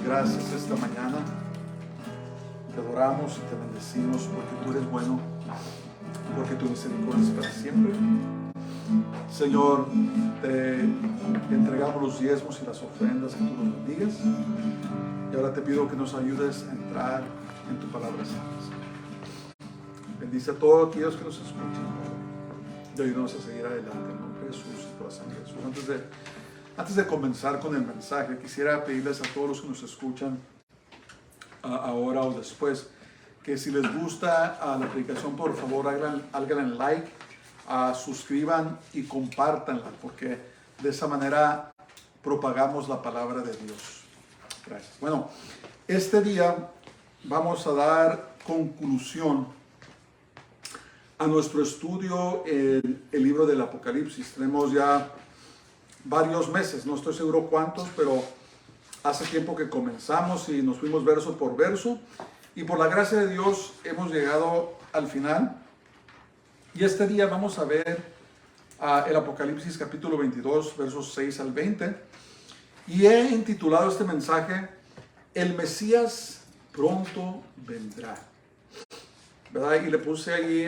gracias esta mañana. Te adoramos y te bendecimos porque tú eres bueno, porque tu misericordia es para siempre. Señor, te entregamos los diezmos y las ofrendas, que tú nos bendigas. Y ahora te pido que nos ayudes a entrar en tu palabra santa. Bendice a todos aquellos que nos escuchan y ayúdanos a seguir adelante en nombre de Jesús y por la sangre de Jesús. Antes de comenzar con el mensaje, quisiera pedirles a todos los que nos escuchan ahora o después, que si les gusta la predicación, por favor háganle like, suscriban y compártanla, porque de esa manera propagamos la palabra de Dios. Gracias. Bueno, este día vamos a dar conclusión a nuestro estudio el libro del Apocalipsis. Tenemos ya varios meses, no estoy seguro cuántos, pero hace tiempo que comenzamos y nos fuimos verso por verso, y por la gracia de Dios hemos llegado al final. Y este día vamos a ver el Apocalipsis capítulo 22, versos 6 al 20, y he intitulado este mensaje: El Mesías pronto vendrá. ¿Verdad? Y le puse ahí,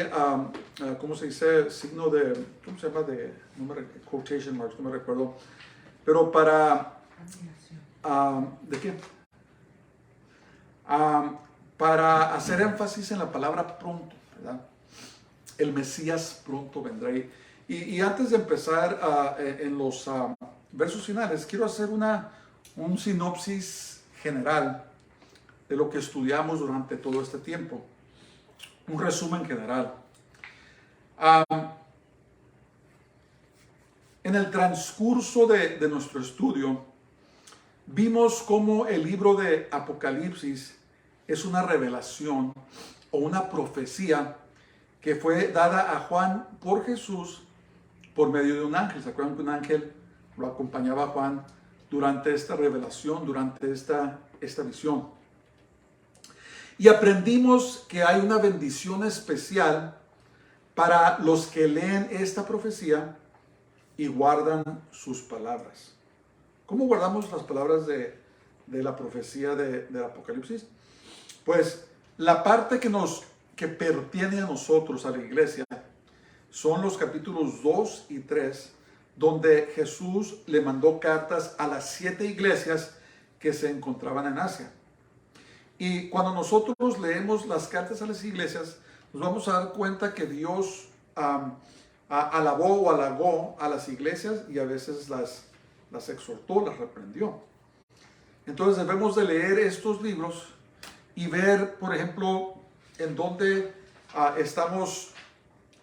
¿cómo se dice? Signo de, ¿cómo se llama? Quotation marks, no me recuerdo. Pero para, ¿de qué? Para hacer énfasis en la palabra pronto, ¿verdad? El Mesías pronto vendrá. Y antes de empezar en los versos finales, quiero hacer un sinopsis general de lo que estudiamos durante todo este tiempo. Un resumen general. En el transcurso de nuestro estudio, vimos cómo el libro de Apocalipsis es una revelación o una profecía que fue dada a Juan por Jesús por medio de un ángel. ¿Se acuerdan que un ángel lo acompañaba a Juan durante esta revelación, durante esta visión? Y aprendimos que hay una bendición especial para los que leen esta profecía y guardan sus palabras. ¿Cómo guardamos las palabras de la profecía del Apocalipsis? Pues la parte que pertiene a nosotros, a la iglesia, son los capítulos 2 y 3, donde Jesús le mandó cartas a las 7 iglesias que se encontraban en Asia. Y cuando nosotros leemos las cartas a las iglesias, nos vamos a dar cuenta que Dios alabó o halagó a las iglesias y a veces las exhortó, las reprendió. Entonces debemos de leer estos libros y ver, por ejemplo, en dónde estamos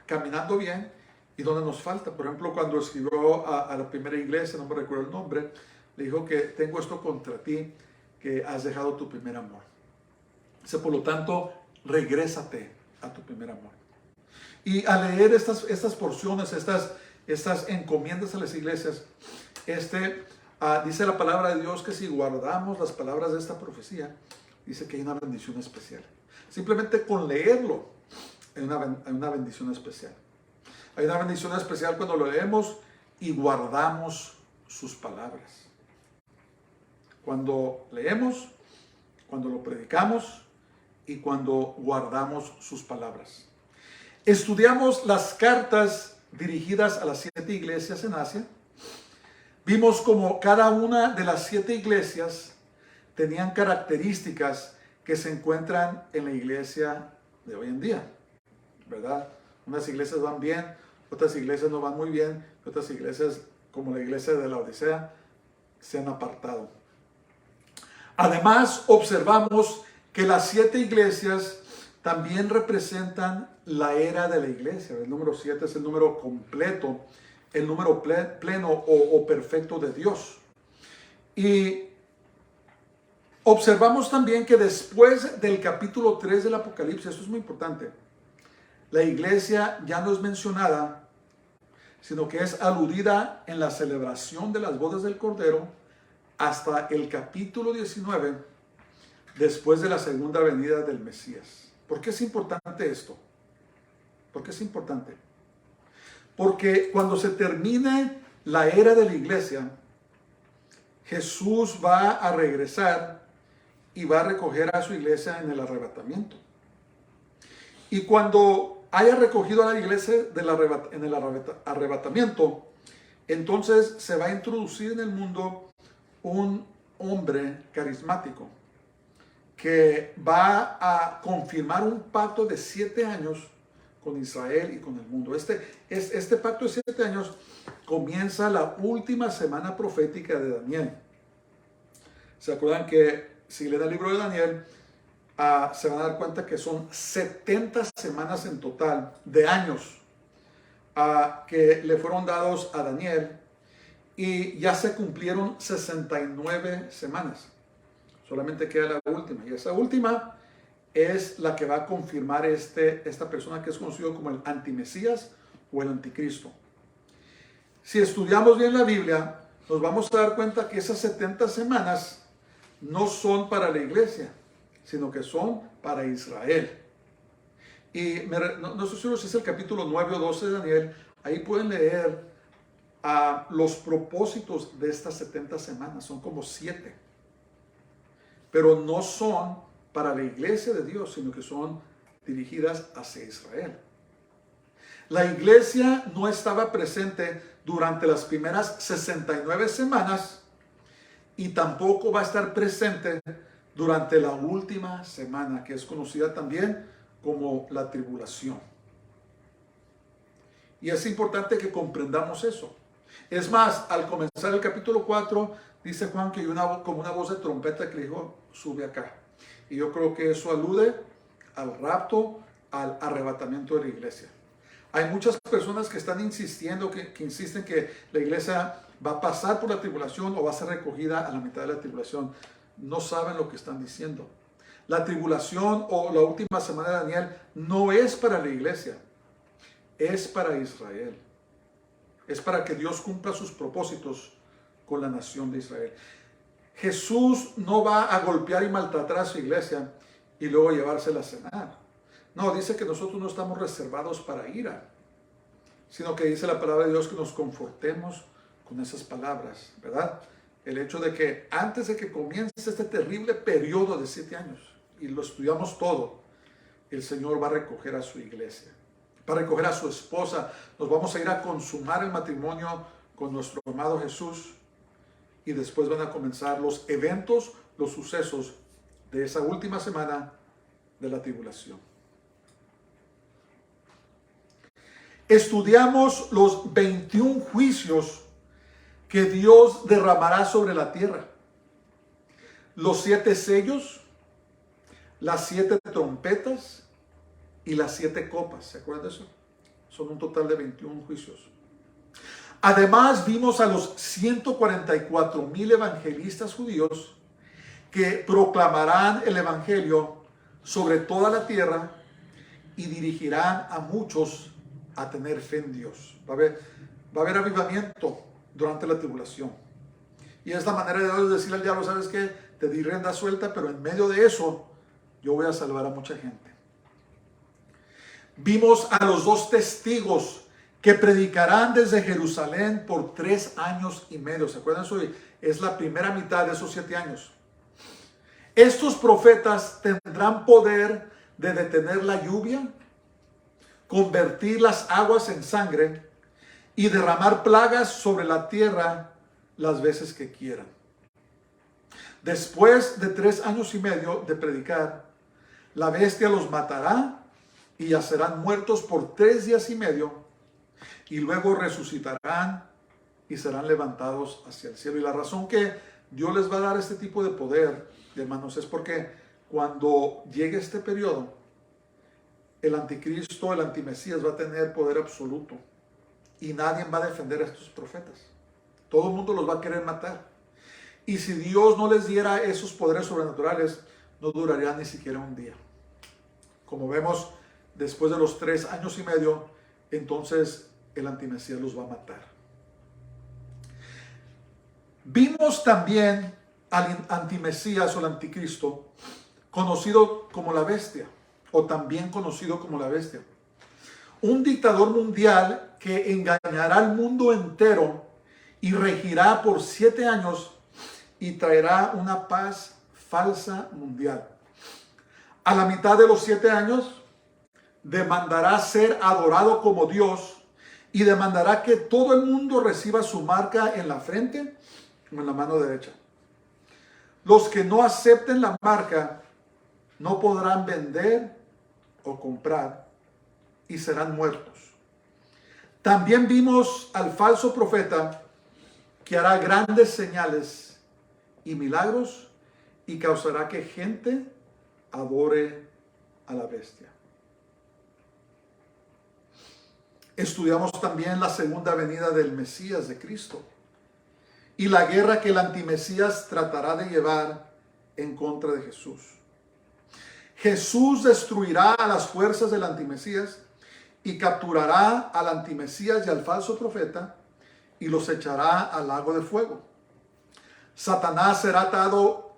caminando bien y dónde nos falta. Por ejemplo, cuando escribió a la primera iglesia, no me recuerdo el nombre, le dijo que tengo esto contra ti, que has dejado tu primer amor. Dice, por lo tanto, regrésate a tu primer amor. Y al leer estas porciones, estas encomiendas a las iglesias, dice la palabra de Dios que si guardamos las palabras de esta profecía, dice que hay una bendición especial. Simplemente con leerlo, hay una bendición especial. Hay una bendición especial cuando lo leemos y guardamos sus palabras. Cuando leemos, cuando lo predicamos y cuando guardamos sus palabras. Estudiamos las cartas dirigidas a las 7 iglesias en Asia. Vimos como cada una de las 7 iglesias tenían características que se encuentran en la iglesia de hoy en día, ¿verdad? Unas iglesias van bien, otras iglesias no van muy bien, otras iglesias, como la iglesia de la Odisea, se han apartado. Además, observamos que las 7 iglesias también representan la era de la iglesia. El número 7 es el número completo, el número pleno o perfecto de Dios. Y observamos también que después del capítulo 3 del Apocalipsis, esto es muy importante, la iglesia ya no es mencionada, sino que es aludida en la celebración de las bodas del Cordero hasta el capítulo 19, después de la segunda venida del Mesías. ¿Por qué es importante esto? ¿Por qué es importante? Porque cuando se termine la era de la iglesia, Jesús va a regresar y va a recoger a su iglesia en el arrebatamiento. Y cuando haya recogido a la iglesia en el arrebatamiento, entonces se va a introducir en el mundo un hombre carismático que va a confirmar un pacto de 7 años con Israel y con el mundo. Este pacto de 7 años comienza la última semana profética de Daniel. ¿Se acuerdan que si leen el libro de Daniel, se van a dar cuenta que son 70 semanas en total de años que le fueron dados a Daniel, y ya se cumplieron 69 semanas. Solamente queda la última, y esa última es la que va a confirmar esta persona que es conocido como el antimesías o el anticristo. Si estudiamos bien la Biblia, nos vamos a dar cuenta que esas 70 semanas no son para la iglesia, sino que son para Israel. Y no estoy seguro si es el capítulo 9 o 12 de Daniel. Ahí pueden leer los propósitos de estas 70 semanas. Son como 7. Pero no son para la iglesia de Dios, sino que son dirigidas hacia Israel. La iglesia no estaba presente durante las primeras 69 semanas y tampoco va a estar presente durante la última semana, que es conocida también como la tribulación. Y es importante que comprendamos eso. Es más, al comenzar el capítulo 4, dice Juan que hay como una voz de trompeta que le dijo, sube acá. Y yo creo que eso alude al rapto, al arrebatamiento de la iglesia. Hay muchas personas que están insistiendo, que insisten que la iglesia va a pasar por la tribulación o va a ser recogida a la mitad de la tribulación. No saben lo que están diciendo. La tribulación o la última semana de Daniel no es para la iglesia, es para Israel. Es para que Dios cumpla sus propósitos con la nación de Israel. Jesús no va a golpear y maltratar a su iglesia y luego llevársela a cenar. No, dice que nosotros no estamos reservados para ira, sino que dice la palabra de Dios que nos confortemos con esas palabras, ¿verdad? El hecho de que antes de que comience este terrible periodo de 7 años, y lo estudiamos todo, el Señor va a recoger a su iglesia, va a recoger a su esposa. Nos vamos a ir a consumar el matrimonio con nuestro amado Jesús, y después van a comenzar los eventos, los sucesos de esa última semana de la tribulación. Estudiamos los 21 juicios que Dios derramará sobre la tierra. Los 7 sellos, las 7 trompetas y las 7 copas. ¿Se acuerdan de eso? Son un total de 21 juicios. Además vimos a los 144,000 evangelistas judíos que proclamarán el evangelio sobre toda la tierra y dirigirán a muchos a tener fe en Dios. Va a haber avivamiento durante la tribulación. Y es la manera de Dios decirle al diablo, ¿sabes qué? Te di rienda suelta, pero en medio de eso yo voy a salvar a mucha gente. Vimos a los 2 testigos que predicarán desde Jerusalén por 3 años y medio. ¿Se acuerdan? Eso es la primera mitad de esos 7 años. Estos profetas tendrán poder de detener la lluvia, convertir las aguas en sangre y derramar plagas sobre la tierra las veces que quieran. Después de 3 años y medio de predicar, la bestia los matará y ya serán muertos por 3 días y medio, y luego resucitarán y serán levantados hacia el cielo. Y la razón que Dios les va a dar este tipo de poder, hermanos, es porque cuando llegue este periodo, el anticristo, el antimesías va a tener poder absoluto y nadie va a defender a estos profetas. Todo el mundo los va a querer matar. Y si Dios no les diera esos poderes sobrenaturales, no duraría ni siquiera un día. Como vemos, después de los 3 años y medio, entonces el antimesías los va a matar. Vimos también al antimesías o el anticristo, conocido como la bestia, o también conocido como la bestia. Un dictador mundial que engañará al mundo entero y regirá por 7 años y traerá una paz falsa mundial. A la mitad de los 7 años, demandará ser adorado como Dios y demandará que todo el mundo reciba su marca en la frente o en la mano derecha. Los que no acepten la marca no podrán vender o comprar y serán muertos. También vimos al falso profeta que hará grandes señales y milagros y causará que gente adore a la bestia. Estudiamos también la segunda venida del Mesías de Cristo y la guerra que el antimesías tratará de llevar en contra de Jesús. Jesús destruirá a las fuerzas del antimesías y capturará al antimesías y al falso profeta y los echará al lago de fuego. Satanás será atado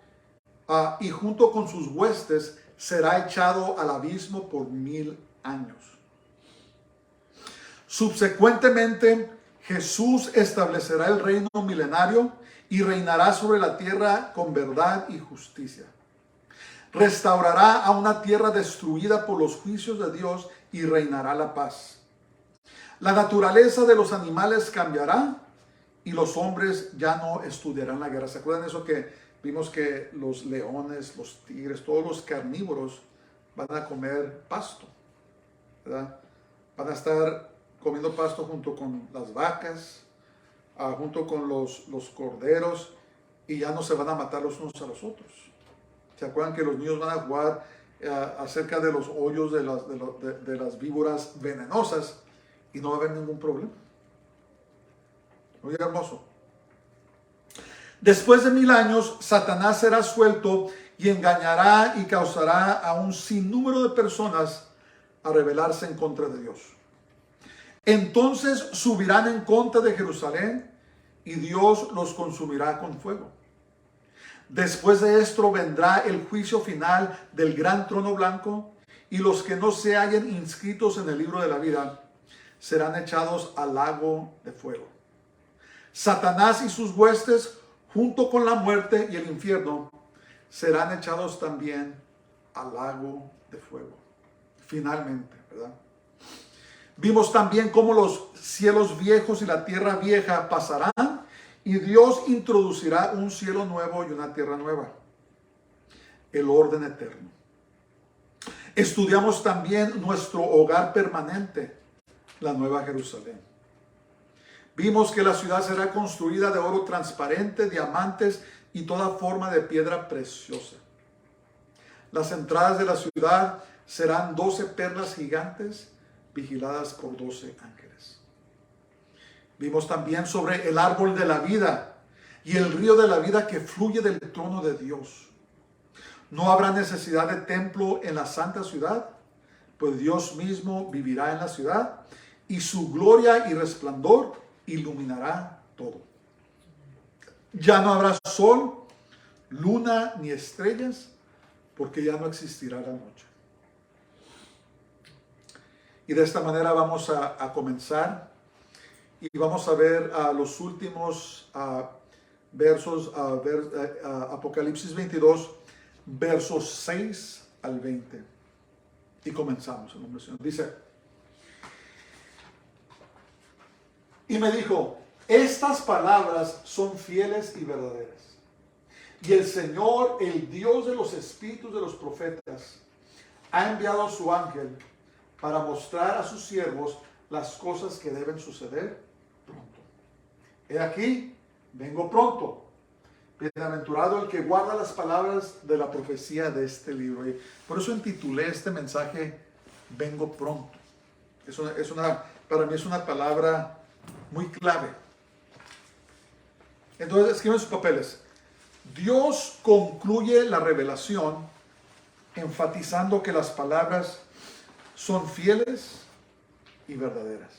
y junto con sus huestes será echado al abismo por 1000 años. Subsecuentemente, Jesús establecerá el reino milenario y reinará sobre la tierra con verdad y justicia. Restaurará a una tierra destruida por los juicios de Dios y reinará la paz. La naturaleza de los animales cambiará y los hombres ya no estudiarán la guerra. ¿Se acuerdan de eso que vimos que los leones, los tigres, todos los carnívoros van a comer pasto, ¿verdad? Van a estar comiendo pasto junto con las vacas, junto con los corderos, y ya no se van a matar los unos a los otros. ¿Se acuerdan que los niños van a jugar acerca de los hoyos de las víboras venenosas y no va a haber ningún problema? Muy hermoso. Después de 1000 años, Satanás será suelto y engañará y causará a un sinnúmero de personas a rebelarse en contra de Dios. Entonces subirán en contra de Jerusalén y Dios los consumirá con fuego. Después de esto vendrá el juicio final del gran trono blanco y los que no se hallen inscritos en el libro de la vida serán echados al lago de fuego. Satanás y sus huestes, junto con la muerte y el infierno, serán echados también al lago de fuego. Finalmente, ¿verdad? Vimos también cómo los cielos viejos y la tierra vieja pasarán y Dios introducirá un cielo nuevo y una tierra nueva. El orden eterno. Estudiamos también nuestro hogar permanente, la Nueva Jerusalén. Vimos que la ciudad será construida de oro transparente, diamantes y toda forma de piedra preciosa. Las entradas de la ciudad serán 12 perlas gigantes vigiladas por 12 ángeles. Vimos también sobre el árbol de la vida y el río de la vida que fluye del trono de Dios. No habrá necesidad de templo en la santa ciudad, pues Dios mismo vivirá en la ciudad y su gloria y resplandor iluminará todo. Ya no habrá sol, luna ni estrellas, porque ya no existirá la noche. Y de esta manera vamos a comenzar y vamos a ver los últimos versos, Apocalipsis 22, versos 6 al 20. Y comenzamos en nombre del Señor. Dice: y me dijo, estas palabras son fieles y verdaderas. Y el Señor, el Dios de los espíritus de los profetas, ha enviado a su ángel para mostrar a sus siervos las cosas que deben suceder pronto. He aquí, vengo pronto. Bienaventurado el que guarda las palabras de la profecía de este libro. Y por eso intitulé este mensaje, Vengo pronto. Para mí es una palabra muy clave. Entonces, escriben sus papeles. Dios concluye la revelación enfatizando que las palabras son fieles y verdaderas.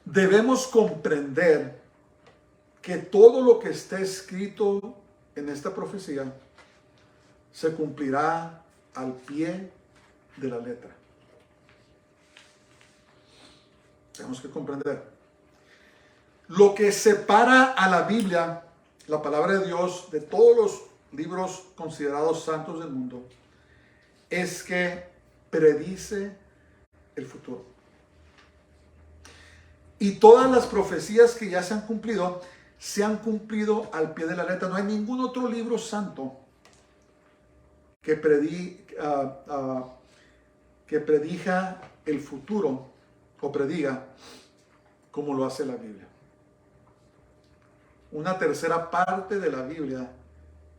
Debemos comprender que todo lo que está escrito en esta profecía se cumplirá al pie de la letra. Tenemos que comprender. Lo que separa a la Biblia la palabra de Dios, de todos los libros considerados santos del mundo, es que predice el futuro. Y todas las profecías que ya se han cumplido al pie de la letra. No hay ningún otro libro santo que predija el futuro o prediga como lo hace la Biblia. Una tercera parte de la Biblia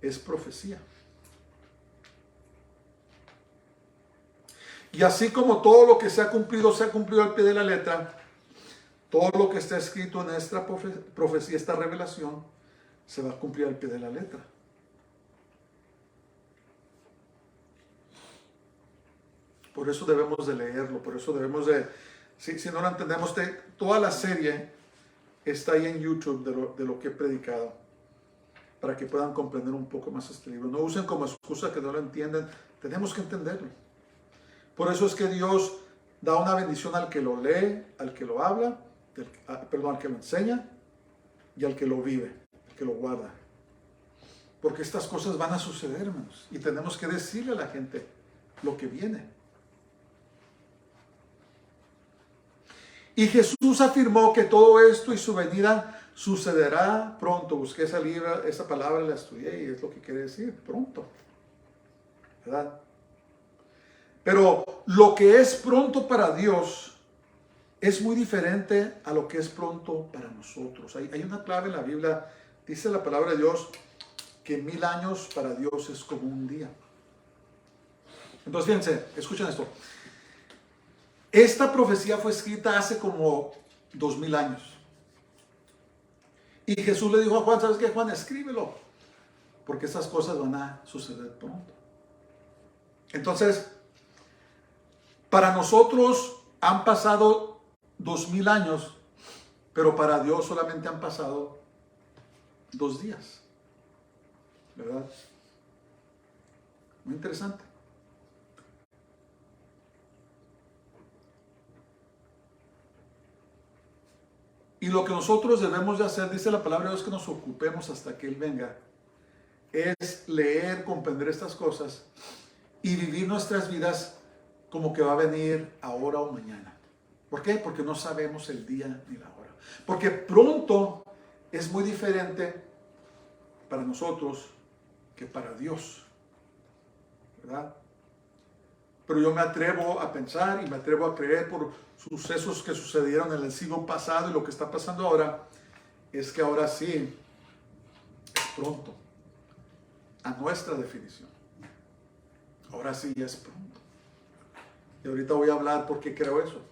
es profecía. Y así como todo lo que se ha cumplido al pie de la letra, todo lo que está escrito en esta profecía, esta revelación, se va a cumplir al pie de la letra. Por eso debemos de leerlo, por eso debemos de, si no lo entendemos, toda la serie está ahí en YouTube de lo que he predicado, para que puedan comprender un poco más este libro. No usen como excusa que no lo entienden, tenemos que entenderlo. Por eso es que Dios da una bendición al que lo lee, al que lo habla, al que lo enseña y al que lo vive, al que lo guarda. Porque estas cosas van a suceder, hermanos, y tenemos que decirle a la gente lo que viene. Y Jesús afirmó que todo esto y su venida sucederá pronto. Busqué esa palabra, la estudié y es lo que quiere decir, pronto. ¿Verdad? Pero lo que es pronto para Dios es muy diferente a lo que es pronto para nosotros. Hay una clave en la Biblia, dice la palabra de Dios, que 1000 años para Dios es como un día. Entonces fíjense, escuchen esto. Esta profecía fue escrita hace como 2000 años. Y Jesús le dijo a Juan, ¿sabes qué, Juan? Escríbelo, porque esas cosas van a suceder pronto. Entonces, para nosotros han pasado 2000 años, pero para Dios solamente han pasado 2 días. ¿Verdad? Muy interesante. Y lo que nosotros debemos de hacer, dice la palabra de Dios, que nos ocupemos hasta que Él venga, es leer, comprender estas cosas y vivir nuestras vidas como que va a venir ahora o mañana. ¿Por qué? Porque no sabemos el día ni la hora. Porque pronto es muy diferente para nosotros que para Dios, ¿verdad? Pero yo me atrevo a pensar y me atrevo a creer por sucesos que sucedieron en el siglo pasado y lo que está pasando ahora, es que ahora sí es pronto, a nuestra definición. Ahora sí ya es pronto. Y ahorita voy a hablar por qué creo eso.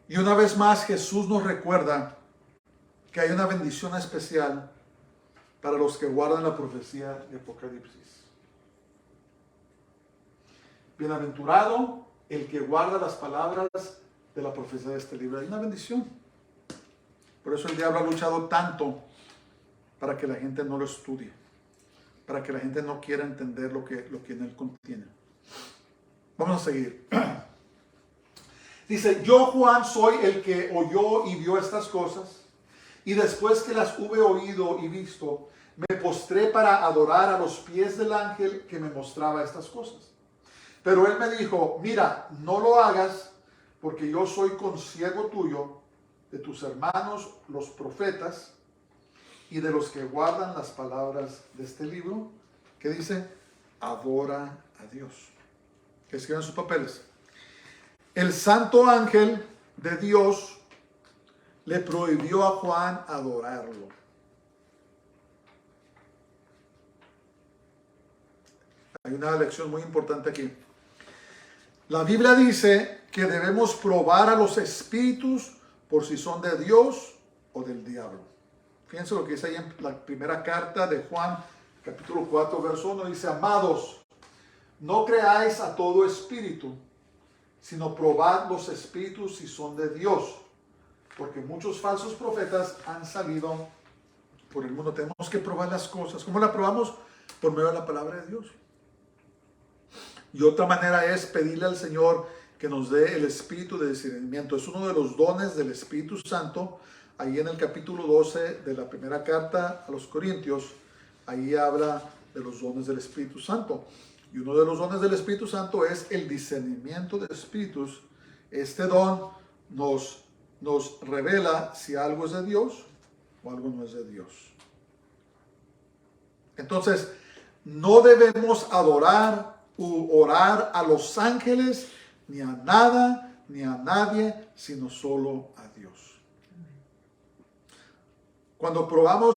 Y una vez más Jesús nos recuerda que hay una bendición especial para los que guardan la profecía de Apocalipsis. Bienaventurado el que guarda las palabras de la profecía de este libro. Hay una bendición. Por eso el diablo ha luchado tanto para que la gente no lo estudie, para que la gente no quiera entender lo que en él contiene. Vamos a seguir. Dice, yo Juan soy el que oyó y vio estas cosas, y después que las hube oído y visto, me postré para adorar a los pies del ángel que me mostraba estas cosas. Pero él me dijo, mira, no lo hagas, porque yo soy consiervo tuyo, de tus hermanos los profetas, y de los que guardan las palabras de este libro, que dice, adora a Dios. Que escriban sus papeles. El santo ángel de Dios le prohibió a Juan adorarlo. Hay una lección muy importante aquí. La Biblia dice que debemos probar a los espíritus por si son de Dios o del diablo. Fíjense lo que dice ahí en la primera carta de Juan, capítulo 4, verso 1. Dice, amados, no creáis a todo espíritu, sino probad los espíritus si son de Dios, porque muchos falsos profetas han salido por el mundo. Tenemos que probar las cosas. ¿Cómo la probamos? Por medio de la palabra de Dios. Y otra manera es pedirle al Señor que nos dé el espíritu de discernimiento. Es uno de los dones del Espíritu Santo. Ahí en el capítulo 12 de la primera carta a los Corintios, ahí habla de los dones del Espíritu Santo. Y uno de los dones del Espíritu Santo es el discernimiento de espíritus. Este don nos revela si algo es de Dios o algo no es de Dios. Entonces, no debemos adorar u orar a los ángeles, ni a nada, ni a nadie, sino solo a Dios. Cuando probamos,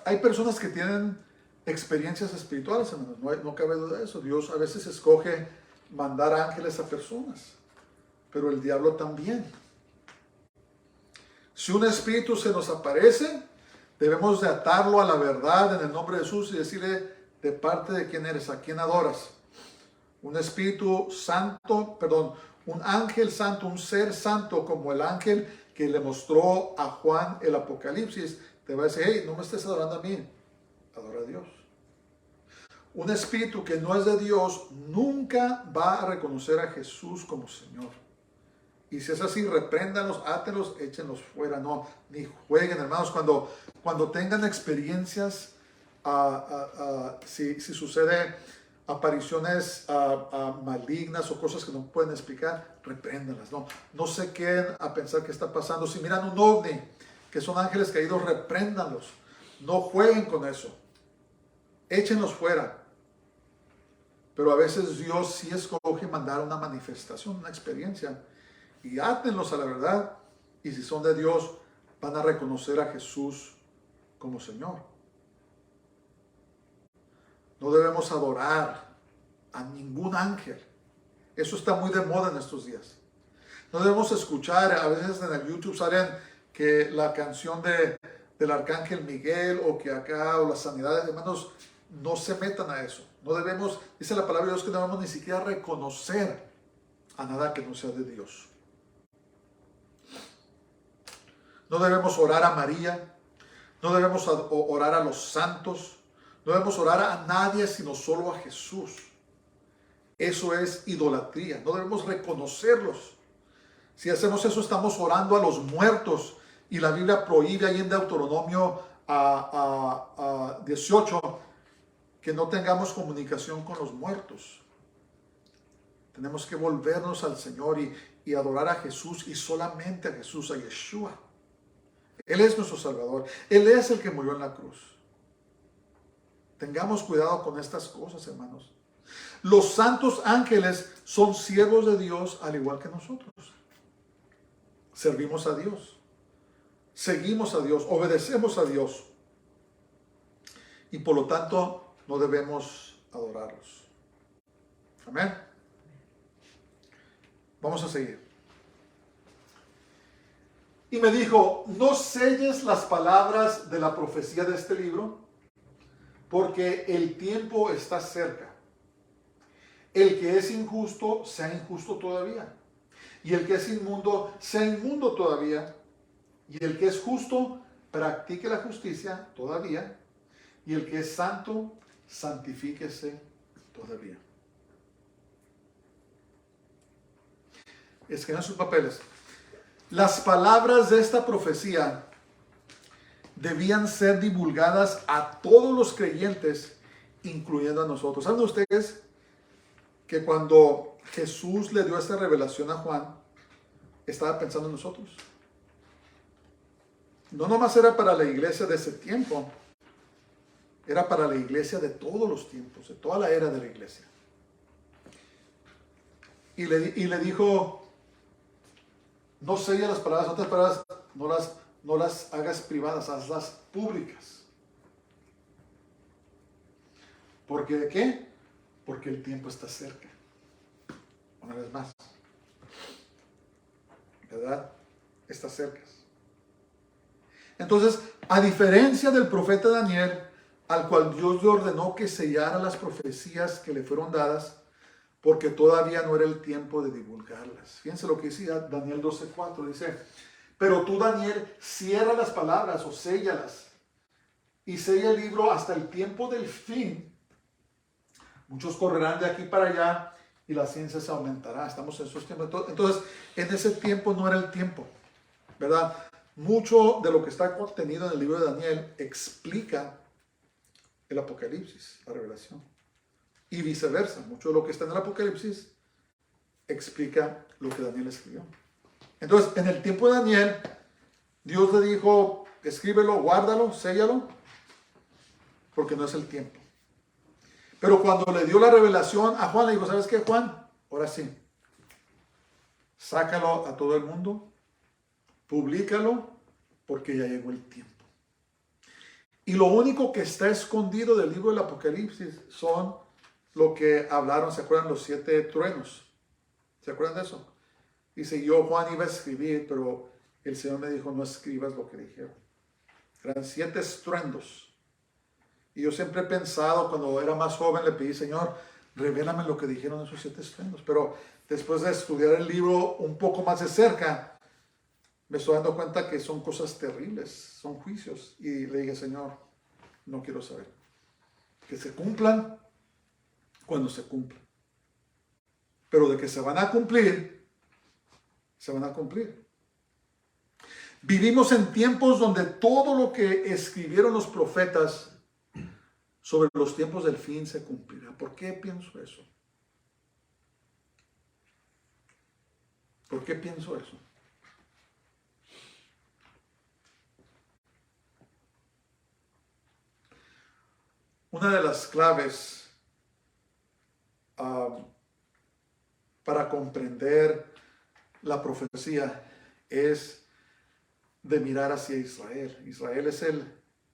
hay personas que tienen experiencias espirituales, hermanos, no cabe duda de eso. Dios a veces escoge mandar ángeles a personas, pero el diablo también. Si un espíritu se nos aparece, debemos de atarlo a la verdad en el nombre de Jesús y decirle: ¿de parte de quién eres? ¿A quién adoras? Un espíritu santo, perdón, un ángel santo, un ser santo como el ángel que le mostró a Juan el Apocalipsis, te va a decir: hey, no me estés adorando a mí, adora a Dios. Un espíritu que no es de Dios nunca va a reconocer a Jesús como Señor. Y si es así, repréndanlos, átenlos, échenlos fuera. No, ni jueguen, hermanos. Cuando tengan experiencias, si sucede apariciones malignas o cosas que no pueden explicar, repréndanlas. No se queden a pensar qué está pasando. Si miran un ovni, que son ángeles caídos, repréndanlos. No jueguen con eso. Échenlos fuera. Pero a veces Dios sí escoge mandar una manifestación, una experiencia. Y átenlos a la verdad. Y si son de Dios, van a reconocer a Jesús como Señor. No debemos adorar a ningún ángel. Eso está muy de moda en estos días. No debemos escuchar, a veces en el YouTube salen que la canción del Arcángel Miguel o que acá, o las sanidades, hermanos, no se metan a eso. No debemos, dice la palabra de Dios, que no debemos ni siquiera reconocer a nada que no sea de Dios. No debemos orar a María, no debemos orar a los santos, no debemos orar a nadie sino solo a Jesús. Eso es idolatría, no debemos reconocerlos. Si hacemos eso, estamos orando a los muertos, y la Biblia prohíbe ahí en Deuteronomio 18 que no tengamos comunicación con los muertos. Tenemos que volvernos al Señor y adorar a Jesús, y solamente a Jesús, a Yeshua. Él es nuestro Salvador. Él es el que murió en la cruz. Tengamos cuidado con estas cosas, hermanos. Los santos ángeles son siervos de Dios al igual que nosotros. Servimos a Dios. Seguimos a Dios. Obedecemos a Dios. Y por lo tanto, no debemos adorarlos. Amén. Vamos a seguir. Y me dijo: no selles las palabras de la profecía de este libro, porque el tiempo está cerca. El que es injusto, sea injusto todavía. Y el que es inmundo, sea inmundo todavía. Y el que es justo, practique la justicia todavía. Y el que es santo, santifíquese todavía. Escriban sus papeles. Las palabras de esta profecía debían ser divulgadas a todos los creyentes, incluyendo a nosotros. ¿Saben ustedes que cuando Jesús le dio esta revelación a Juan, estaba pensando en nosotros? No nomás era para la iglesia de ese tiempo, era para la iglesia de todos los tiempos, de toda la era de la iglesia. Y le dijo: no selles las palabras, otras palabras, no las hagas privadas, hazlas públicas. ¿Por qué? ¿Qué? Porque el tiempo está cerca. Una vez más. ¿Verdad? Está cerca. Entonces, a diferencia del profeta Daniel, al cual Dios le ordenó que sellara las profecías que le fueron dadas, porque todavía no era el tiempo de divulgarlas. Fíjense lo que dice Daniel 12:4. Dice: pero tú, Daniel, cierra las palabras o séllalas, y sella el libro hasta el tiempo del fin. Muchos correrán de aquí para allá y la ciencia se aumentará. Estamos en esos tiempos. Entonces, en ese tiempo no era el tiempo, ¿verdad? Mucho de lo que está contenido en el libro de Daniel explica el Apocalipsis, la revelación. Y viceversa, mucho de lo que está en el Apocalipsis explica lo que Daniel escribió. Entonces, en el tiempo de Daniel, Dios le dijo, escríbelo, guárdalo, séllalo, porque no es el tiempo. Pero cuando le dio la revelación a Juan, le dijo, ¿sabes qué, Juan? Ahora sí, sácalo a todo el mundo, publícalo, porque ya llegó el tiempo. Y lo único que está escondido del libro del Apocalipsis son lo que hablaron, ¿se acuerdan? Los 7 truenos. ¿Se acuerdan de eso? Dice, yo, Juan, iba a escribir, pero el Señor me dijo, no escribas lo que dijeron. Eran 7 estruendos. Y yo siempre he pensado, cuando era más joven, le pedí, Señor, revélame lo que dijeron esos 7 estruendos. Pero después de estudiar el libro un poco más de cerca, me estoy dando cuenta que son cosas terribles, son juicios. Y le dije, Señor, no quiero saber. Que se cumplan cuando se cumplan. Pero de que se van a cumplir, se van a cumplir. Vivimos en tiempos donde todo lo que escribieron los profetas sobre los tiempos del fin se cumplirá. ¿Por qué pienso eso? ¿Por qué pienso eso? Una de las claves para comprender la profecía es de mirar hacia Israel. Israel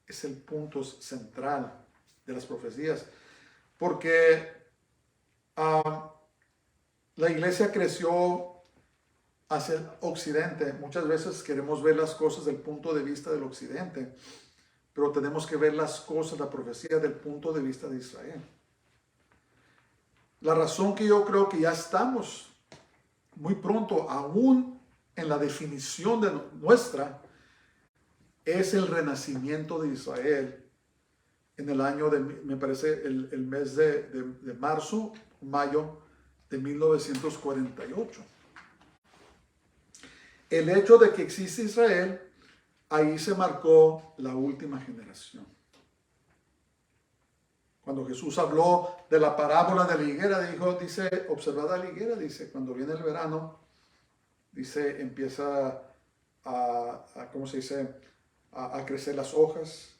es el punto central de las profecías, porque la iglesia creció hacia el occidente. Muchas veces queremos ver las cosas del punto de vista del occidente, pero tenemos que ver las cosas, la profecía, del punto de vista de Israel. La razón que yo creo que ya estamos muy pronto, aún en la definición de nuestra, es el renacimiento de Israel en el año de, me parece, el mes de marzo, mayo de 1948. El hecho de que existe Israel, ahí se marcó la última generación. Cuando Jesús habló de la parábola de la higuera, dice, observad la higuera, dice, cuando viene el verano, dice, empieza ¿cómo se dice? A crecer las hojas,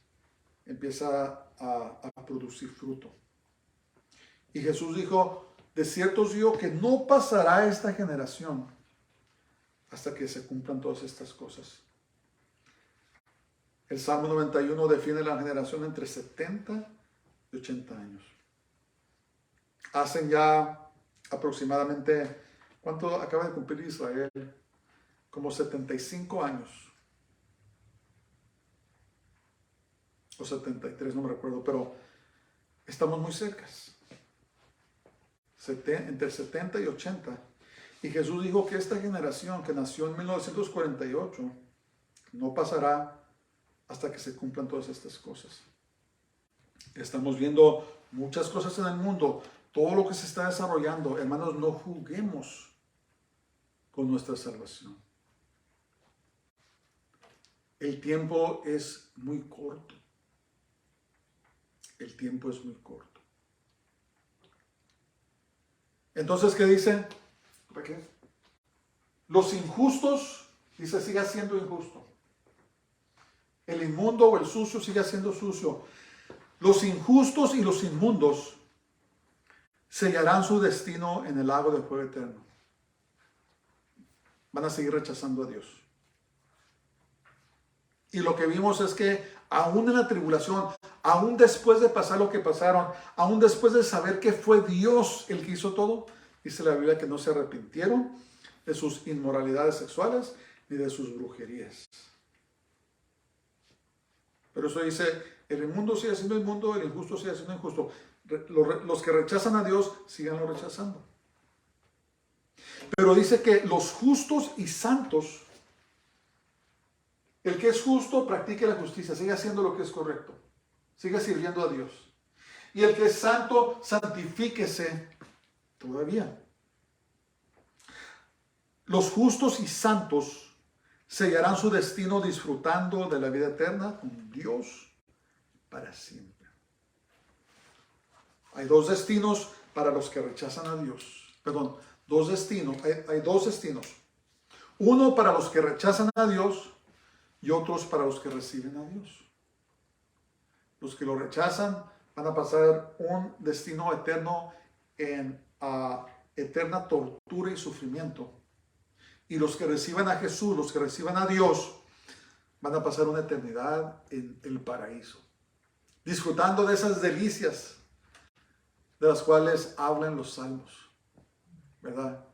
empieza a producir fruto. Y Jesús dijo, de cierto os digo que no pasará esta generación hasta que se cumplan todas estas cosas. El Salmo 91 define la generación entre 70 y 80 años. Hacen ya aproximadamente, ¿cuánto acaba de cumplir Israel? Como 75 años. O 73, no me recuerdo, pero estamos muy cercas. Entre 70 y 80. Y Jesús dijo que esta generación que nació en 1948 no pasará hasta que se cumplan todas estas cosas. Estamos viendo muchas cosas en el mundo, todo lo que se está desarrollando. Hermanos, no juguemos con nuestra salvación. El tiempo es muy corto. El tiempo es muy corto. Entonces, ¿qué dice? ¿Para qué? Los injustos, dice, siga siendo injusto. El inmundo o el sucio sigue siendo sucio. Los injustos y los inmundos sellarán su destino en el lago de fuego eterno. Van a seguir rechazando a Dios. Y lo que vimos es que aún en la tribulación, aún después de pasar lo que pasaron, aún después de saber que fue Dios el que hizo todo, dice la Biblia que no se arrepintieron de sus inmoralidades sexuales ni de sus brujerías. Pero eso dice, el inmundo sigue siendo inmundo, el injusto sigue siendo injusto. Los que rechazan a Dios, síganlo rechazando. Pero dice que los justos y santos, el que es justo, practique la justicia, sigue haciendo lo que es correcto, sigue sirviendo a Dios. Y el que es santo, santifíquese todavía. Los justos y santos sellarán su destino disfrutando de la vida eterna con Dios para siempre. Hay dos destinos para los que rechazan a Dios. Perdón, dos destinos. Hay dos destinos. Uno para los que rechazan a Dios y otros para los que reciben a Dios. Los que lo rechazan van a pasar un destino eterno en eterna tortura y sufrimiento. Y los que reciban a Jesús, los que reciban a Dios, van a pasar una eternidad en el paraíso, disfrutando de esas delicias de las cuales hablan los salmos, ¿verdad?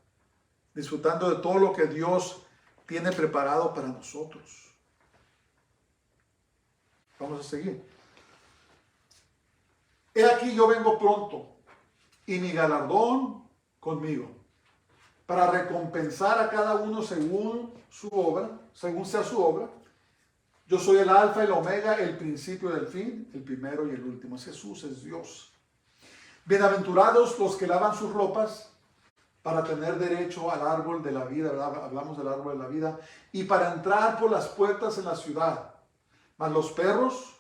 Disfrutando de todo lo que Dios tiene preparado para nosotros. Vamos a seguir. He aquí yo vengo pronto, y mi galardón conmigo, para recompensar a cada uno según su obra, según sea su obra. Yo soy el alfa y el omega, el principio y el fin, el primero y el último. Es Jesús, es Dios. Bienaventurados los que lavan sus ropas para tener derecho al árbol de la vida, ¿verdad? Hablamos del árbol de la vida, y para entrar por las puertas en la ciudad. Mas los perros,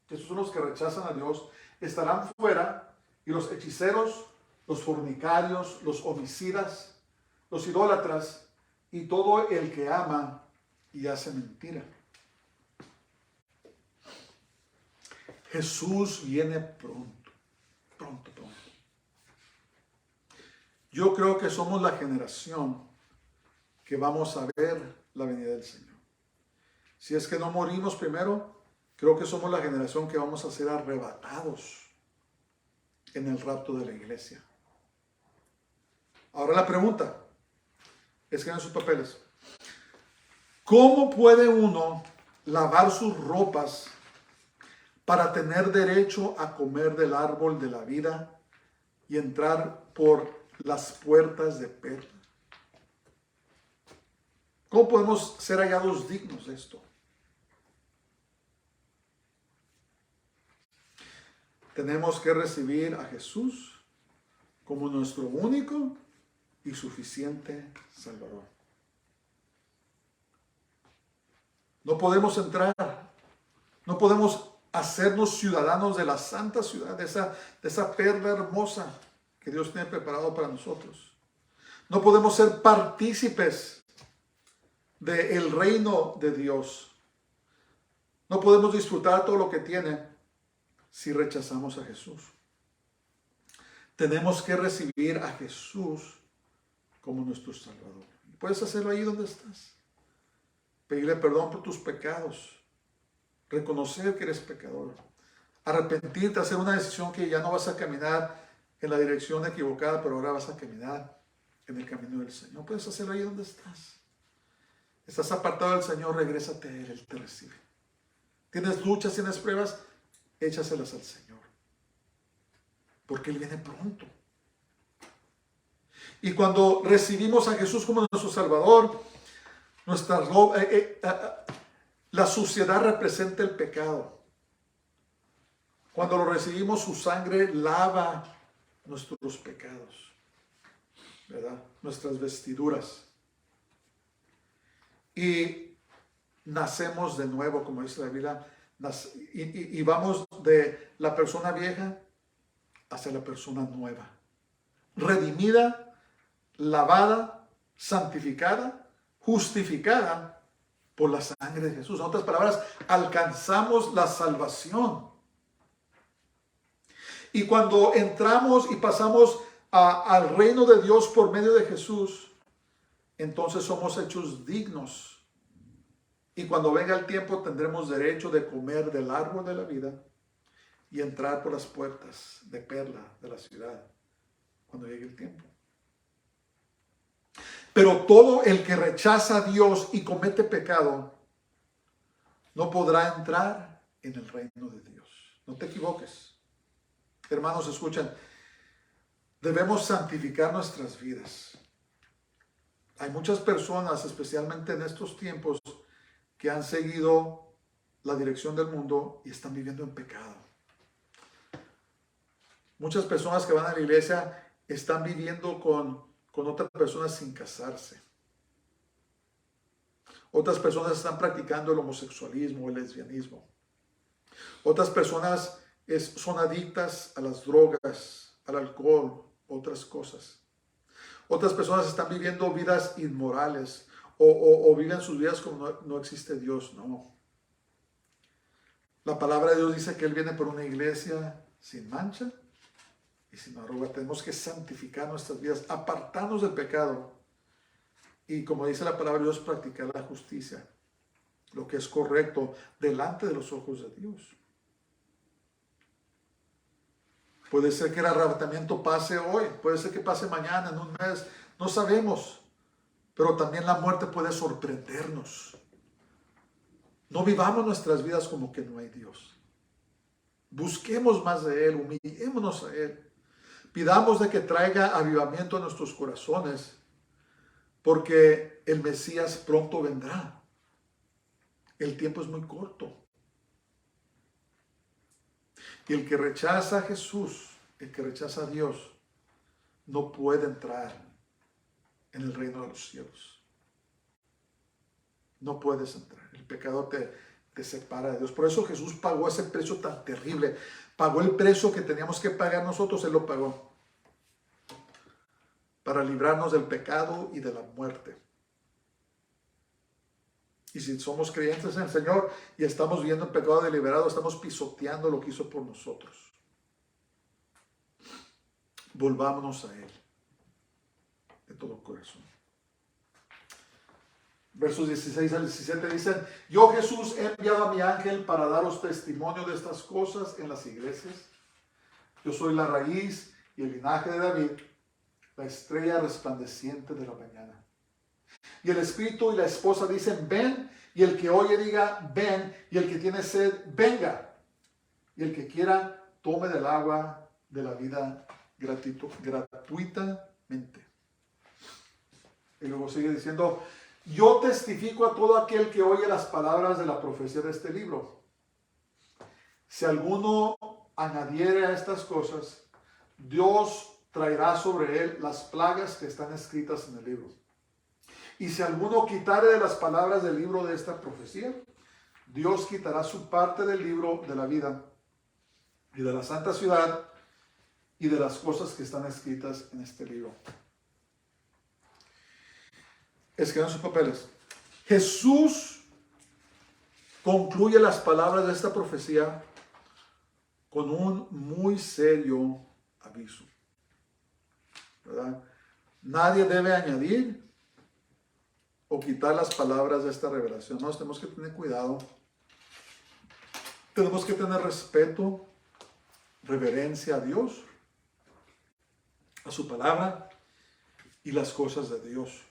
que esos son los que rechazan a Dios, estarán fuera, y los hechiceros, los fornicarios, los homicidas, los idólatras y todo el que ama y hace mentira. Jesús viene pronto, pronto, pronto. Yo creo que somos la generación que vamos a ver la venida del Señor. Si es que no morimos primero, creo que somos la generación que vamos a ser arrebatados en el rapto de la iglesia. Ahora la pregunta, escriban sus papeles. ¿Cómo puede uno lavar sus ropas para tener derecho a comer del árbol de la vida y entrar por las puertas de perla? ¿Cómo podemos ser hallados dignos de esto? Tenemos que recibir a Jesús como nuestro único y suficiente Salvador. No podemos entrar, no podemos hacernos ciudadanos de la santa ciudad, de esa perla hermosa que Dios tiene preparado para nosotros. No podemos ser partícipes del reino de Dios. No podemos disfrutar todo lo que tiene si rechazamos a Jesús. Tenemos que recibir a Jesús como nuestro Salvador. Puedes hacerlo ahí donde estás. Pedirle perdón por tus pecados. Reconocer que eres pecador. Arrepentirte, hacer una decisión que ya no vas a caminar en la dirección equivocada, pero ahora vas a caminar en el camino del Señor. Puedes hacerlo ahí donde estás. Estás apartado del Señor, regrésate a Él te recibe. Tienes luchas, tienes pruebas, échaselas al Señor. Porque Él viene pronto. Y cuando recibimos a Jesús como nuestro Salvador, la suciedad representa el pecado. Cuando lo recibimos, su sangre lava nuestros pecados, ¿verdad? Nuestras vestiduras. Y nacemos de nuevo, como dice la Biblia, y vamos de la persona vieja hacia la persona nueva. Redimida, lavada, santificada, justificada por la sangre de Jesús. En otras palabras, alcanzamos la salvación. Y cuando entramos y pasamos al reino de Dios por medio de Jesús, entonces somos hechos dignos. Y cuando venga el tiempo tendremos derecho de comer del árbol de la vida y entrar por las puertas de perla de la ciudad cuando llegue el tiempo. Pero todo el que rechaza a Dios y comete pecado no podrá entrar en el reino de Dios. No te equivoques. Hermanos, escuchen. Debemos santificar nuestras vidas. Hay muchas personas, especialmente en estos tiempos, que han seguido la dirección del mundo y están viviendo en pecado. Muchas personas que van a la iglesia están viviendo con otras personas sin casarse. Otras personas están practicando el homosexualismo, el lesbianismo. Otras personas son adictas a las drogas, al alcohol, otras cosas. Otras personas están viviendo vidas inmorales o viven sus vidas como no existe Dios. No. La palabra de Dios dice que Él viene por una iglesia sin mancha y sin arruga. Tenemos que santificar nuestras vidas, apartarnos del pecado y, como dice la palabra de Dios, practicar la justicia, lo que es correcto delante de los ojos de Dios. Puede ser que el arrebatamiento pase hoy, puede ser que pase mañana, en un mes, no sabemos. Pero también la muerte puede sorprendernos. No vivamos nuestras vidas como que no hay Dios. Busquemos más de Él, humillémonos a Él. Pidamos de que traiga avivamiento a nuestros corazones, porque el Mesías pronto vendrá. El tiempo es muy corto. Y el que rechaza a Jesús, el que rechaza a Dios, no puede entrar en el reino de los cielos. No puedes entrar. El pecado te separa de Dios. Por eso Jesús pagó ese precio tan terrible. Pagó el precio que teníamos que pagar nosotros. Él lo pagó. Para librarnos del pecado y de la muerte. Y si somos creyentes en el Señor y estamos viendo el pecado deliberado, estamos pisoteando lo que hizo por nosotros. Volvámonos a Él de todo corazón. Versos 16 al 17 dicen: Yo, Jesús, he enviado a mi ángel para daros testimonio de estas cosas en las iglesias. Yo soy la raíz y el linaje de David, la estrella resplandeciente de la mañana. Y el espíritu y la esposa dicen: ven, y el que oye diga: ven, y el que tiene sed, venga, y el que quiera, tome del agua de la vida gratuitamente. Y luego sigue diciendo: yo testifico a todo aquel que oye las palabras de la profecía de este libro. Si alguno añadiere a estas cosas, Dios traerá sobre él las plagas que están escritas en el libro. Y si alguno quitare de las palabras del libro de esta profecía, Dios quitará su parte del libro de la vida y de la santa ciudad y de las cosas que están escritas en este libro. Escriban sus papeles. Jesús concluye las palabras de esta profecía con un muy serio aviso, ¿verdad? Nadie debe añadir o quitar las palabras de esta revelación. Nos tenemos que tener cuidado. Tenemos que tener respeto, reverencia a Dios, a su palabra y las cosas de Dios,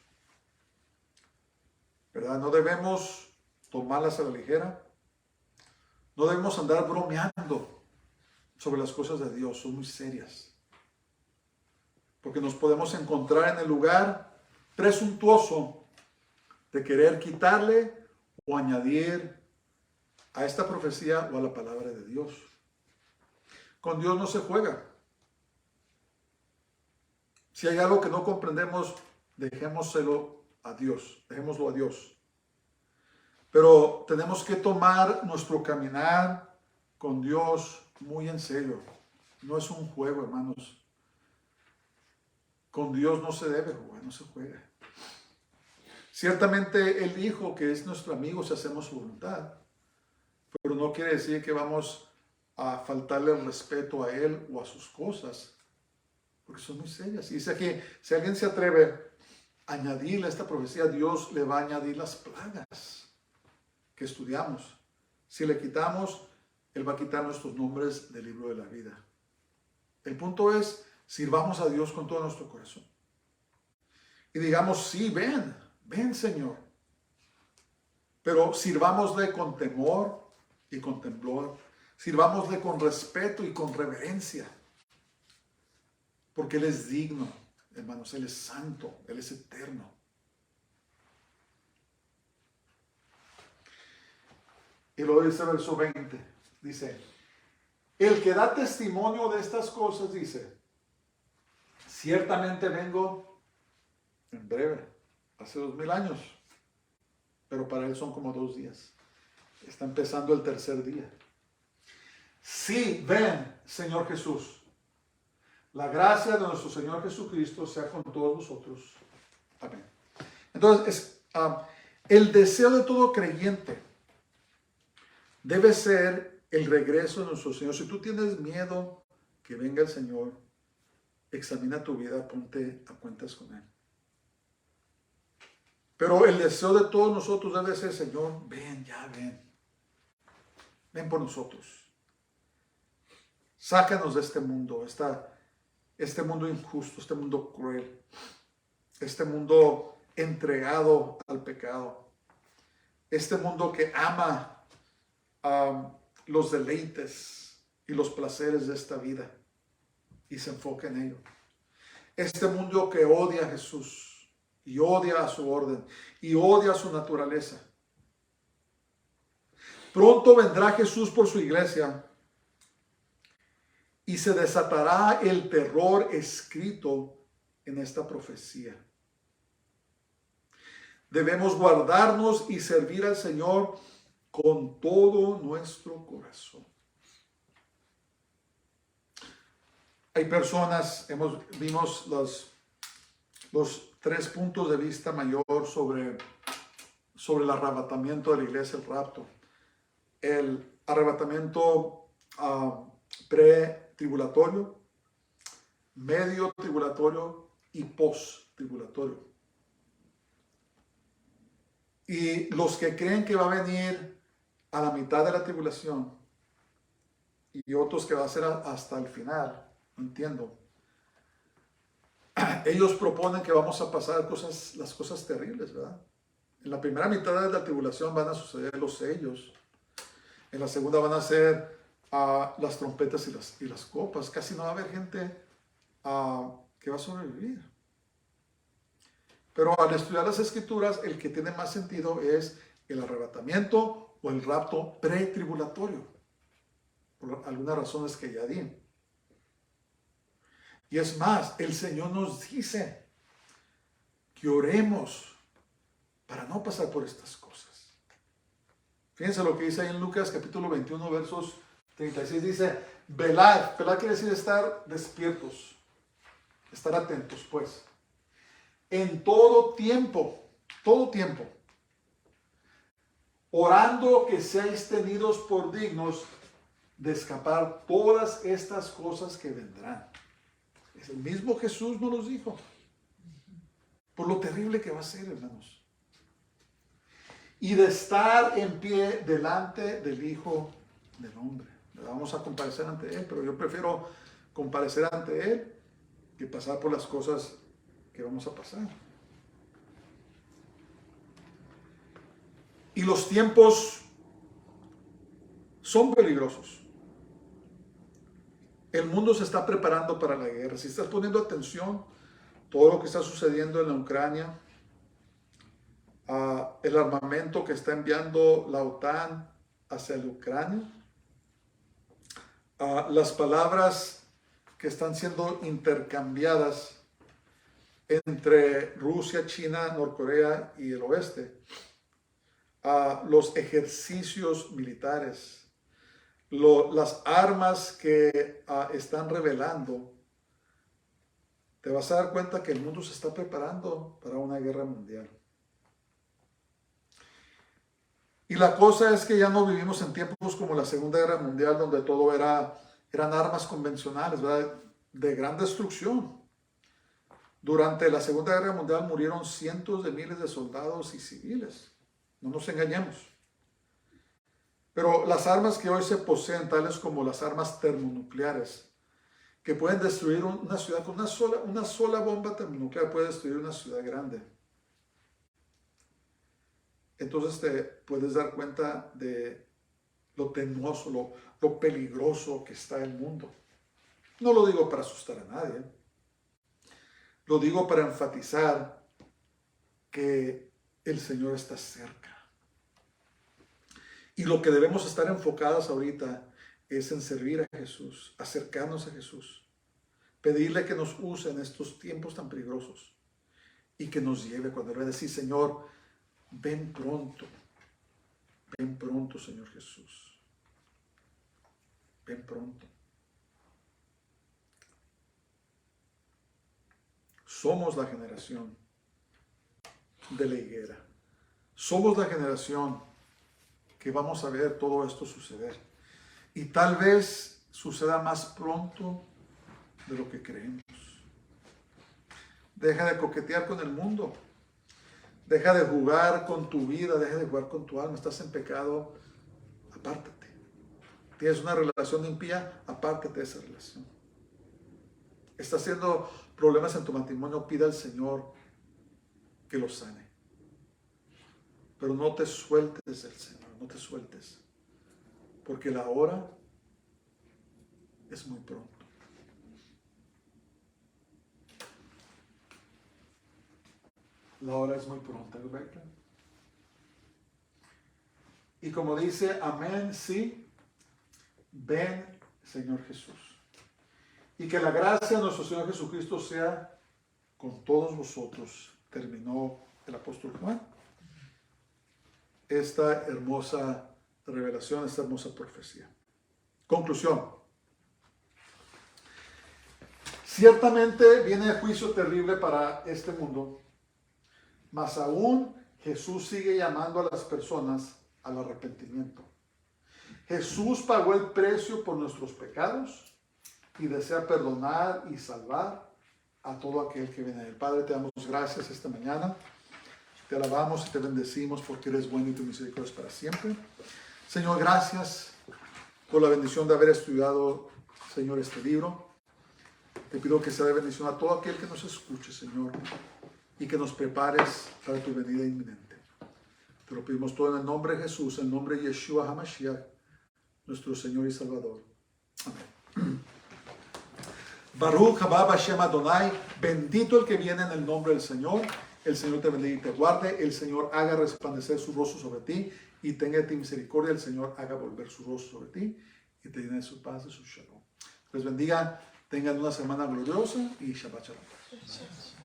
¿verdad? No debemos tomarlas a la ligera. No debemos andar bromeando sobre las cosas de Dios. Son muy serias. Porque nos podemos encontrar en el lugar presuntuoso de querer quitarle o añadir a esta profecía o a la palabra de Dios. Con Dios no se juega. Si hay algo que no comprendemos, dejémoslo a Dios. Dejémoslo a Dios. Pero tenemos que tomar nuestro caminar con Dios muy en serio. No es un juego, hermanos. Con Dios no se debe jugar, no se juega. Ciertamente Él dijo que es nuestro amigo si hacemos su voluntad, pero no quiere decir que vamos a faltarle el respeto a Él o a sus cosas, porque son muy serias. Y dice aquí, si alguien se atreve a añadirle a esta profecía, Dios le va a añadir las plagas que estudiamos. Si le quitamos, Él va a quitar nuestros nombres del libro de la vida. El punto es, sirvamos a Dios con todo nuestro corazón. Y digamos, sí, ven Señor. Pero sirvámosle con temor y con temblor. Sirvámosle con respeto y con reverencia. Porque Él es digno, hermanos. Él es santo, Él es eterno. Y luego dice verso 20, dice: el que da testimonio de estas cosas dice: ciertamente vengo en breve, hace 2000 años. pero para él son como 2 días. Está empezando el tercer día. Sí, ven, Señor Jesús. La gracia de nuestro Señor Jesucristo sea con todos nosotros. Amén. Entonces, el deseo de todo creyente debe ser el regreso de nuestro Señor. Si tú tienes miedo que venga el Señor, examina tu vida, ponte a cuentas con Él. Pero el deseo de todos nosotros debe ser, Señor, ven, ya ven. Ven por nosotros. Sácanos de este mundo, este mundo injusto, este mundo cruel, este mundo entregado al pecado, este mundo que ama los deleites y los placeres de esta vida y se enfoca en ello. Este mundo que odia a Jesús y odia a su orden y odia a su naturaleza. Pronto vendrá Jesús por su iglesia y se desatará el terror escrito en esta profecía. Debemos guardarnos y servir al Señor con todo nuestro corazón. Hay personas, vimos los 3 puntos de vista mayor sobre el arrebatamiento de la iglesia, el rapto. El arrebatamiento pre-tribulatorio, medio tribulatorio y post-tribulatorio. Y los que creen que va a venir a la mitad de la tribulación y otros que va a ser hasta el final, no entiendo. Ellos proponen que vamos a pasar las cosas terribles, ¿verdad? En la primera mitad de la tribulación van a suceder los sellos. En la segunda van a ser las trompetas y las copas. Casi no va a haber gente que va a sobrevivir. Pero al estudiar las escrituras, el que tiene más sentido es el arrebatamiento o el rapto pretribulatorio, por algunas razones que ya di. Y es más, el Señor nos dice que oremos para no pasar por estas cosas. Fíjense lo que dice ahí en Lucas capítulo 21 versos 36. Dice, velad. Velad quiere decir estar despiertos, estar atentos pues. En todo tiempo, orando que seáis tenidos por dignos de escapar todas estas cosas que vendrán. Es el mismo Jesús nos los dijo. Por lo terrible que va a ser, hermanos. Y de estar en pie delante del Hijo del Hombre. Vamos a comparecer ante Él, pero yo prefiero comparecer ante Él que pasar por las cosas que vamos a pasar. Y los tiempos son peligrosos. El mundo se está preparando para la guerra. Si estás poniendo atención, todo lo que está sucediendo en la Ucrania, el armamento que está enviando la OTAN hacia la Ucrania, las palabras que están siendo intercambiadas entre Rusia, China, Norcorea y el oeste, los ejercicios militares, las armas que están revelando, te vas a dar cuenta que el mundo se está preparando para una guerra mundial. Y la cosa es que ya no vivimos en tiempos como la Segunda Guerra Mundial, donde todo eran armas convencionales, ¿verdad? De gran destrucción. Durante la Segunda Guerra Mundial murieron cientos de miles de soldados y civiles. No nos engañemos. Pero las armas que hoy se poseen, tales como las armas termonucleares, que pueden destruir una ciudad con una sola bomba termonuclear, puede destruir una ciudad grande. Entonces te puedes dar cuenta de lo tenuoso, lo peligroso que está el mundo. No lo digo para asustar a nadie. Lo digo para enfatizar que el Señor está cerca. Y lo que debemos estar enfocados ahorita es en servir a Jesús, acercarnos a Jesús, pedirle que nos use en estos tiempos tan peligrosos y que nos lleve cuando Él va a decir, Señor, ven pronto, Señor Jesús, ven pronto. Somos la generación de la higuera. Somos la generación que vamos a ver todo esto suceder. Y tal vez suceda más pronto de lo que creemos. Deja de coquetear con el mundo. Deja de jugar con tu vida, deja de jugar con tu alma. Estás en pecado, apártate. Tienes una relación impía, apártate de esa relación. Estás haciendo problemas en tu matrimonio, pida al Señor que los sane. Pero no te sueltes del Señor, no te sueltes. Porque la hora es muy pronto. La hora es muy pronta, ¿verdad? Y como dice, amén, sí, ven, Señor Jesús. Y que la gracia de nuestro Señor Jesucristo sea con todos vosotros. Terminó el apóstol Juan esta hermosa revelación, esta hermosa profecía. Conclusión. Ciertamente viene el juicio terrible para este mundo, mas aún Jesús sigue llamando a las personas al arrepentimiento. Jesús pagó el precio por nuestros pecados y desea perdonar y salvar a todo aquel que viene a él. Padre, te damos gracias esta mañana. Te alabamos y te bendecimos porque eres bueno y tu misericordia es para siempre. Señor, gracias por la bendición de haber estudiado, Señor, este libro. Te pido que sea de bendición a todo aquel que nos escuche, Señor, y que nos prepares para tu venida inminente. Te lo pedimos todo en el nombre de Jesús, en el nombre de Yeshua HaMashiach, nuestro Señor y Salvador. Amén. Baruch haba Hashem Adonai, bendito el que viene en el nombre del Señor. El Señor te bendiga y te guarde. El Señor haga resplandecer su rostro sobre ti y tenga de ti misericordia. El Señor haga volver su rostro sobre ti y te llene de su paz, de su shalom. Les bendiga, tengan una semana gloriosa y Shabbat Shalom.